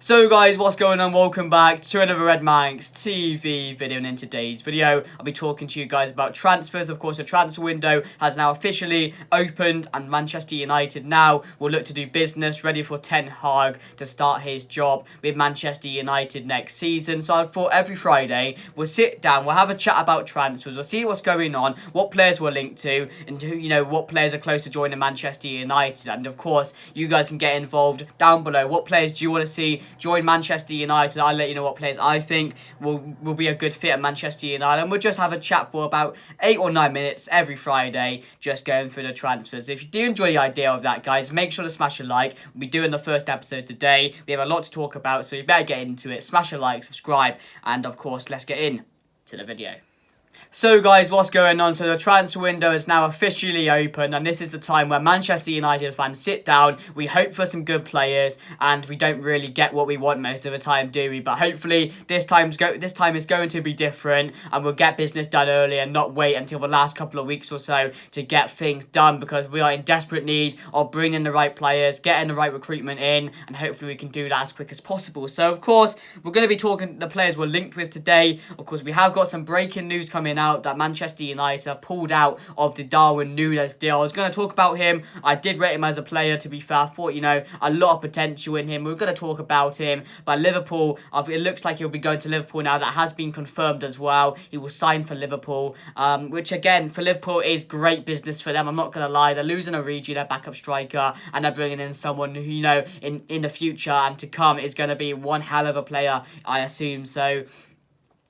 So guys, what's going on? Welcome back to another Red Manx TV video, and in today's video I'll be talking to you guys about transfers. Of course, the transfer window has now officially opened and Manchester United now will look to do business, ready for Ten Hag to start his job with Manchester United next season. So I thought every Friday we'll sit down, we'll have a chat about transfers, we'll see what's going on, what players we're linked to, and who, what players are close to joining Manchester United. And of course, you guys can get involved down below. What players do you want to see join Manchester United? I'll let you know what players I think will be a good fit at Manchester United, and we'll just have a chat for about 8 or 9 minutes every Friday, just going through the transfers. If you do enjoy the idea of that, guys, make sure to smash a like. We'll be doing the first episode today. We have a lot to talk about, so you better get into it. Smash a like, subscribe, and of course, let's get in to the video. So guys, what's going on? So the transfer window is now officially open, and this is the time where Manchester United fans sit down, we hope for some good players, and we don't really get what we want most of the time, do we? But hopefully this time is going to be different, and we'll get business done early and not wait until the last couple of weeks or so to get things done, because we are in desperate need of bringing the right players, getting the right recruitment in, and hopefully we can do that as quick as possible. So of course, we're going to be talking the players we're linked with today. Of course, we have got some breaking news coming out that Manchester United pulled out of the Darwin Núñez deal. I was going to talk about him. I did rate him as a player, to be fair. I thought, a lot of potential in him. We were going to talk about him. But Liverpool, it looks like he'll be going to Liverpool now. That has been confirmed as well. He will sign for Liverpool, which again, for Liverpool is great business for them. I'm not going to lie. They're losing Origi, their backup striker, and they're bringing in someone who, in the future and to come is going to be one hell of a player, I assume. So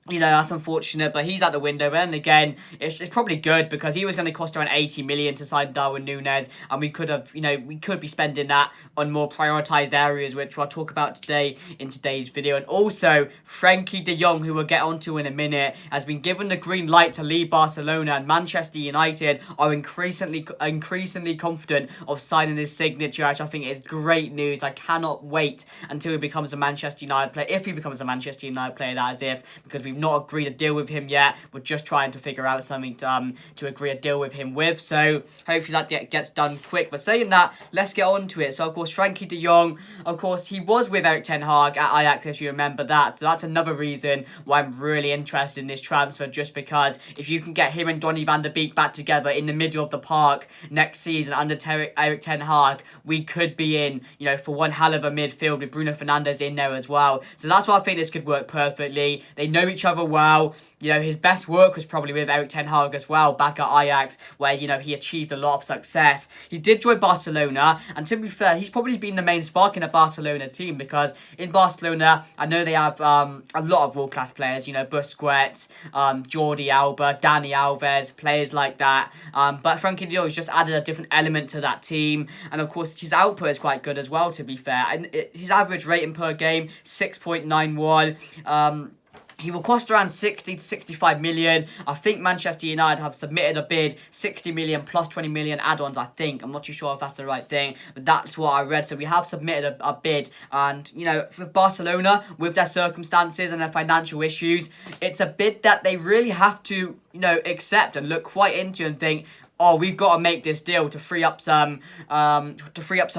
that's unfortunate, but he's out the window. And again, it's probably good, because he was going to cost around 80 million to sign Darwin Núñez, and we could have, we could be spending that on more prioritised areas, which I'll talk about today in today's video. And also, FRENKIE De Jong, who we'll get onto in a minute, has been given the green light to leave Barcelona, and Manchester United are increasingly confident of signing his signature, which I think is great news. I cannot wait until he becomes a Manchester United player, if he becomes a Manchester United player, that is if, because we've not agreed a deal with him yet. We're just trying to figure out something to agree a deal with him with. So hopefully that gets done quick. But saying that, let's get on to it. So of course, FRENKIE De Jong, of course, he was with Erik Ten Hag at Ajax, if you remember that. So that's another reason why I'm really interested in this transfer, just because if you can get him and Donny van der Beek back together in the middle of the park next season under Erik Ten Hag, we could be in, for one hell of a midfield with Bruno Fernandes in there as well. So that's why I think this could work perfectly. They know each other well. His best work was probably with Erik Ten Hag as well, back at Ajax, where, he achieved a lot of success. He did join Barcelona, and to be fair, he's probably been the main spark in the Barcelona team, because in Barcelona, I know they have a lot of world-class players, Busquets, Jordi Alba, Dani Alves, players like that. But FRENKIE De Jong has just added a different element to that team, and of course, his output is quite good as well, to be fair. And his average rating per game, 6.91. He will cost around 60 to 65 million. I think Manchester United have submitted a bid, 60 million plus 20 million add-ons, I think. I'm not too sure if that's the right thing, but that's what I read. So we have submitted a bid. And, with Barcelona, with their circumstances and their financial issues, it's a bid that they really have to, accept and look quite into and think, oh, we've got to make this deal to free up some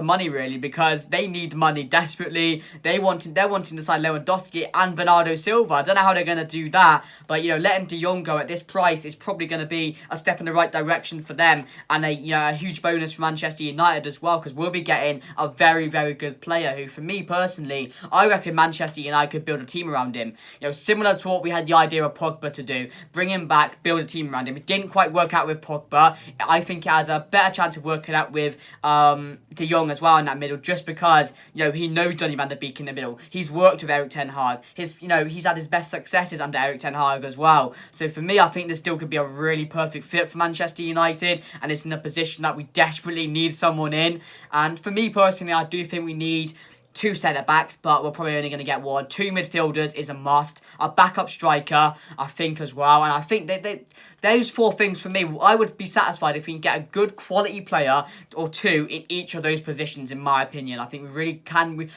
money, really, because they need money desperately. They're wanting to sign Lewandowski and Bernardo Silva. I don't know how they're going to do that, but letting De Jong go at this price is probably going to be a step in the right direction for them, and a huge bonus for Manchester United as well, because we'll be getting a very, very good player who, for me personally, I reckon Manchester United could build a team around him. Similar to what we had the idea of Pogba to do, bring him back, build a team around him. It didn't quite work out with Pogba. I think it has a better chance of working out with De Jong as well in that middle, just because he knows Donny van der Beek in the middle. He's worked with Erik Ten Hag. He's had his best successes under Erik Ten Hag as well. So for me, I think this still could be a really perfect fit for Manchester United, and it's in a position that we desperately need someone in. And for me personally, I do think we need 2 centre-backs, but we're probably only going to get 1. 2 midfielders is a must. A backup striker, I think, as well. And I think those 4 things, for me, I would be satisfied if we can get a good quality player or 2 in each of those positions, in my opinion. I think we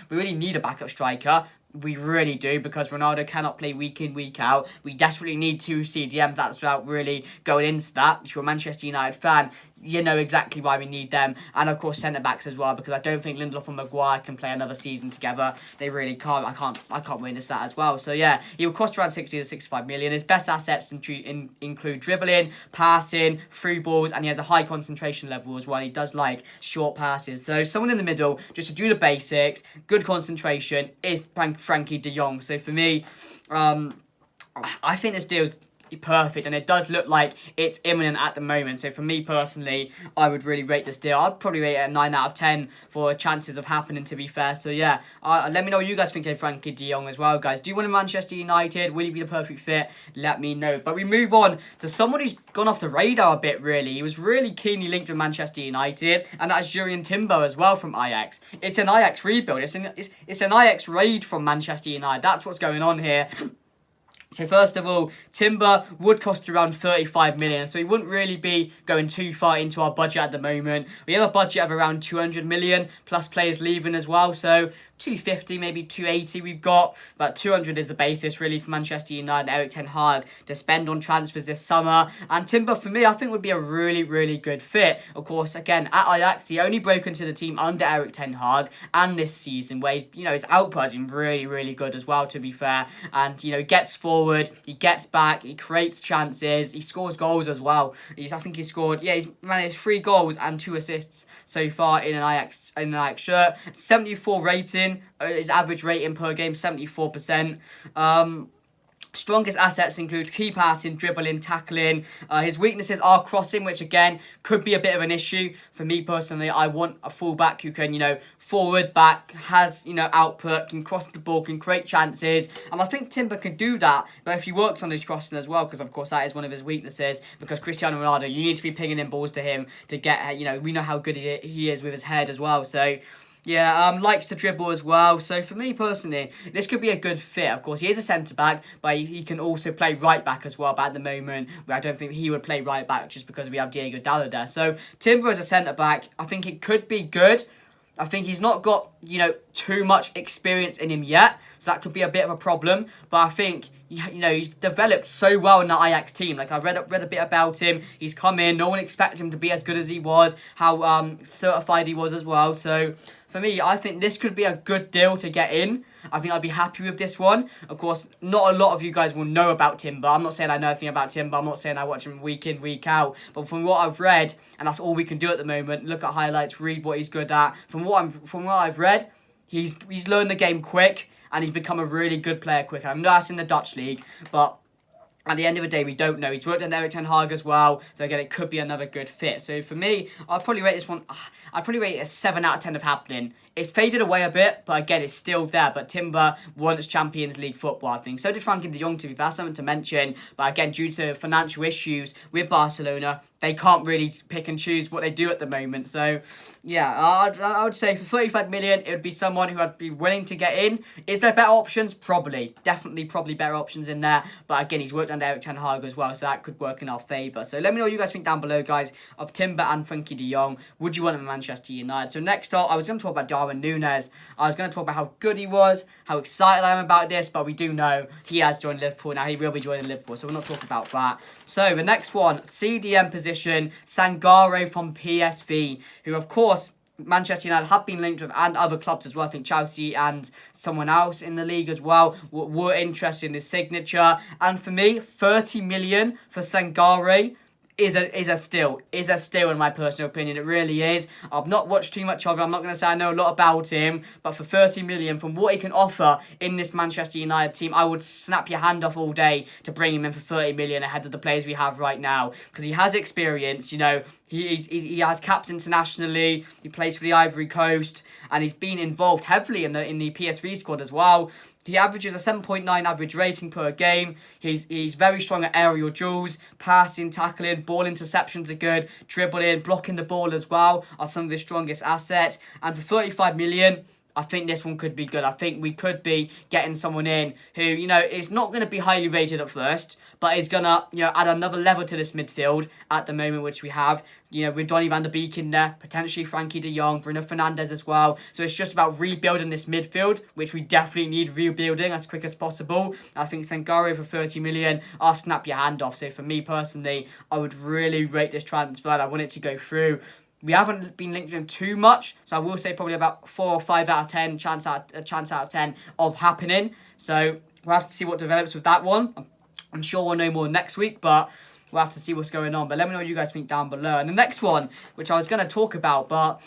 really need a backup striker. We really do, because Ronaldo cannot play week in, week out. We desperately need 2 CDMs. That's without really going into that. If you're a Manchester United fan, you know exactly why we need them. And of course centre-backs as well, because I don't think Lindelof and Maguire can play another season together. They really can't. I can't witness that as well. So yeah, he will cost around 60 to 65 million. His best assets include dribbling, passing, through balls, and he has a high concentration level as well. He does like short passes. So someone in the middle, just to do the basics, good concentration, is FRENKIE de Jong. So for me, I think this deal's perfect, and it does look like it's imminent at the moment. So for me personally, I would really rate this deal. I'd probably rate it a 9 out of 10 for chances of happening, to be fair. So yeah, let me know what you guys think of FRENKIE de Jong as well, guys. Do you want a Manchester United? Will he be the perfect fit? Let me know. But we move on to someone who's gone off the radar a bit, really. He was really keenly linked with Manchester United, and that's Jurrien Timber as well from Ajax. It's an Ajax rebuild. It's an Ajax raid from Manchester United. That's what's going on here. So first of all, Timber would cost around 35 million, so he wouldn't really be going too far into our budget at the moment. We have a budget of around 200 million, plus players leaving as well, so 250, maybe 280 we've got, but 200 is the basis really for Manchester United, Erik ten Hag, to spend on transfers this summer. And Timber, for me, I think would be a really, really good fit. Of course, again, at Ajax, he only broke into the team under Erik ten Hag, and this season, where he's, his output has been really, really good as well, to be fair. And, he gets forward, he gets back, he creates chances, he scores goals as well. He's managed 3 goals and 2 assists so far in an Ajax shirt. 74 rating. His average rating per game, 74%. Strongest assets include key passing, dribbling, tackling. His weaknesses are crossing, which again could be a bit of an issue. For me personally, I want a fullback who can, forward, back, has, output, can cross the ball, can create chances. And I think Timber can do that, but if he works on his crossing as well, because of course that is one of his weaknesses, because Cristiano Ronaldo, you need to be pinging in balls to him to get, we know how good he is with his head as well. So yeah, likes to dribble as well. So for me personally, this could be a good fit. Of course, he is a centre-back, but he can also play right-back as well. But at the moment, I don't think he would play right-back just because we have Diego Dalot there. So Timber as a centre-back, I think it could be good. I think he's not got, too much experience in him yet. So that could be a bit of a problem. But I think, he's developed so well in the Ajax team. Like, I read a bit about him. He's come in. No one expected him to be as good as he was. How certified he was as well. So for me, I think this could be a good deal to get in. I think I'd be happy with this one. Of course, not a lot of you guys will know about Timber. I'm not saying I know anything about Timber. I'm not saying I watch him week in, week out. But from what I've read, and that's all we can do at the moment, look at highlights, read what he's good at. From what I've read, he's learned the game quick, and he's become a really good player quick. I know that's in the Dutch league, but at the end of the day, we don't know. He's worked under Erik ten Hag as well. So again, it could be another good fit. So for me, I'd probably rate this one, I'd probably rate it a 7 out of 10 of happening. It's faded away a bit, but again, it's still there. But Timber wants Champions League football, I think. So did FRENKIE de Jong, to be fair, something to mention. But again, due to financial issues with Barcelona, they can't really pick and choose what they do at the moment. So, yeah, I would say for 35 million, it would be someone who I'd be willing to get in. Is there better options? Probably. Definitely, probably better options in there. But again, he's worked under Erik ten Hag as well, so that could work in our favour. So let me know what you guys think down below, guys, of Timber and FRENKIE de Jong. Would you want him in Manchester United? So next up, I was going to talk about Darwin Núñez. I was going to talk about how good he was, how excited I am about this, but we do know he has joined Liverpool. Now he will be joining Liverpool, so we'll not talk about that. So the next one, CDM position, Sangare from PSV, who of course Manchester United have been linked with, and other clubs as well. I think Chelsea and someone else in the league as well were interested in his signature. And for me, 30 million for Sangare is a steal in my personal opinion. It really is. I've not watched too much of him. I'm not going to say I know a lot about him, but for 30 million, from what he can offer in this Manchester United team, I would snap your hand off all day to bring him in for 30 million ahead of the players we have right now, because he has experience. He has caps internationally. He plays for the Ivory Coast, and he's been involved heavily in the PSV squad as well. He averages a 7.9 average rating per game. He's very strong at aerial duels, passing, tackling, ball interceptions are good, dribbling, blocking the ball as well are some of his strongest assets. And for 35 million, I think this one could be good. I think we could be getting someone in who, you know, is not going to be highly rated at first, but is going to, you know, add another level to this midfield at the moment, which we have. You know, with Donny van de Beek in there, potentially Frenkie de Jong, Bruno Fernandes as well. So it's just about rebuilding this midfield, which we definitely need rebuilding as quick as possible. I think Sangare for 30 million, I'll snap your hand off. So for me personally, I would really rate this transfer. I want it to go through. We haven't been linked with him too much, so I will say probably about 4 or 5 out of 10 chance out of 10 of happening. So we'll have to see what develops with that one. I'm sure we'll know more next week, but we'll have to see what's going on. But let me know what you guys think down below. And the next one, which I was going to talk about, but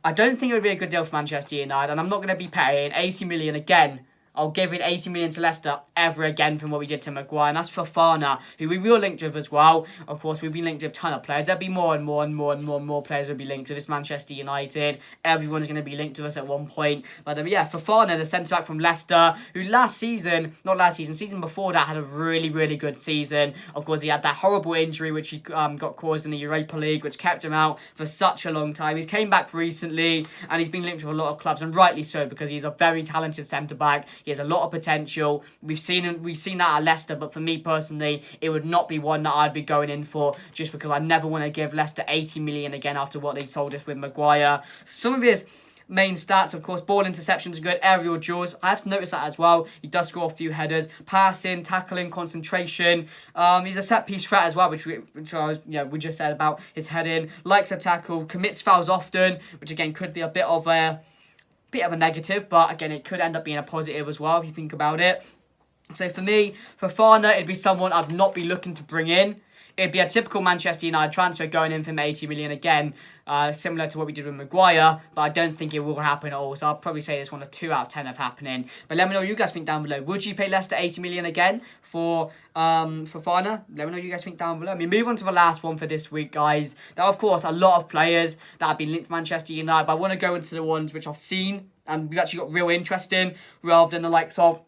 I don't think it would be a good deal for Manchester United, and I'm not going to be paying 80 million again. I'll give it 80 million to Leicester ever again from what we did to Maguire. And that's for Fofana, who we were linked with as well. Of course, we've been linked with a ton of players. There'll be more and more players will be linked with. It's Manchester United. Everyone's going to be linked to us at one point. But yeah, Fofana, the centre-back from Leicester, who season before that had a really good season. Of course, he had that horrible injury which he got caused in the Europa League, which kept him out for such a long time. He's came back recently, and he's been linked with a lot of clubs, and rightly so, because he's a very talented centre-back. He has a lot of potential. We've seen that at Leicester, but for me personally, it would not be one that I'd be going in for, just because I never want to give Leicester 80 million again after what they sold us with Maguire. Some of his main stats, of course, ball interceptions are good, aerial duels. I have to notice that as well. He does score a few headers, passing, tackling, concentration. He's a set piece threat as well, which we just said about his heading. Likes a tackle, commits fouls often, which again could be a bit of a negative, but again, it could end up being a positive as well if you think about it. So for me, for Fofana, it'd be someone I'd not be looking to bring in. It'd be a typical Manchester United transfer going in from 80 million again, similar to what we did with Maguire, but I don't think it will happen at all. So I'll probably say this one a 2 out of 10 of happening. But let me know what you guys think down below. Would you pay Leicester 80 million again for Fofana? Let me know what you guys think down below. I mean, move on to the last one for this week, guys. There are, of course, a lot of players that have been linked to Manchester United, but I want to go into the ones which I've seen and we've actually got real interest in, rather than the likes of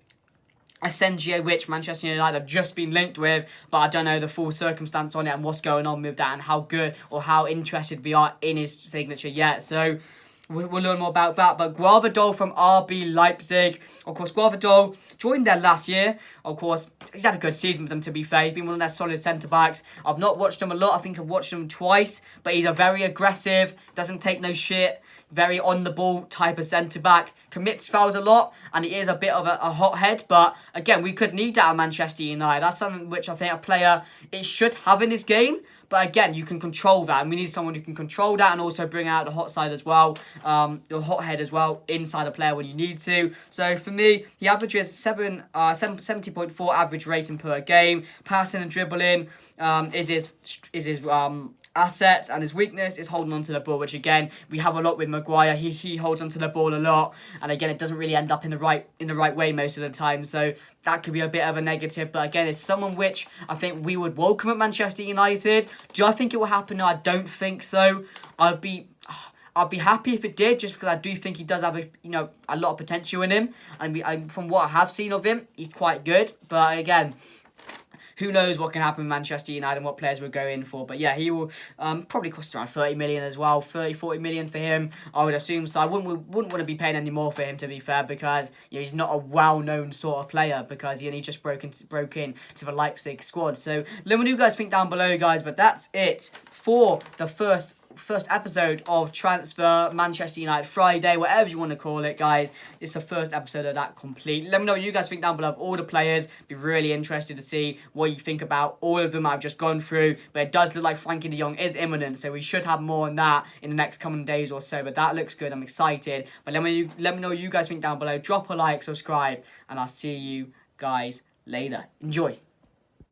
Asensio, which Manchester United have just been linked with, but I don't know the full circumstance on it and what's going on with that and how good or how interested we are in his signature yet. So we'll learn more about that. But Guardiola from RB Leipzig. Of course, Guardiola joined there last year. Of course, he's had a good season with them, to be fair. He's been one of their solid centre-backs. I've not watched him a lot. I think I've watched him twice. But he's a very aggressive, doesn't take no shit, very on-the-ball type of centre-back. Commits fouls a lot, and he is a bit of a hothead. But, again, we could need that at Manchester United. That's something which I think a player it should have in his game. But again, you can control that, and we need someone who can control that and also bring out the hot side as well, your hot head as well, inside a player when you need to. So for me, he averages 70.4 average rating per game. Passing and dribbling is his assets, and his weakness is holding onto the ball, which again we have a lot with Maguire. He holds onto the ball a lot, and again it doesn't really end up in the right way most of the time. So that could be a bit of a negative, but again, it's someone which I think we would welcome at Manchester United. Do I think it will happen? No, I don't think so. I'd be happy if it did, just because I do think he does have a lot of potential in him, and from what I have seen of him, he's quite good. But again, who knows what can happen with Manchester United and what players we'll go in for. But yeah, he will probably cost around 30 million as well. 40 million for him, I would assume. So I wouldn't want to be paying any more for him, to be fair, because he's not a well-known sort of player, because he only just broke in to the Leipzig squad. So let me know what you guys think down below, guys. But that's it for the first episode of Transfer Manchester United Friday, whatever you want to call it, guys. It's the first episode of that complete. Let me know what you guys think down below of all the players. Be really interested to see what you think about all of them I've just gone through. But it does look like FRENKIE De Jong is imminent, so we should have more on that in the next coming days or so. But that looks good. I'm excited. But let me know what you guys think down below. Drop a like, subscribe, and I'll see you guys later. Enjoy.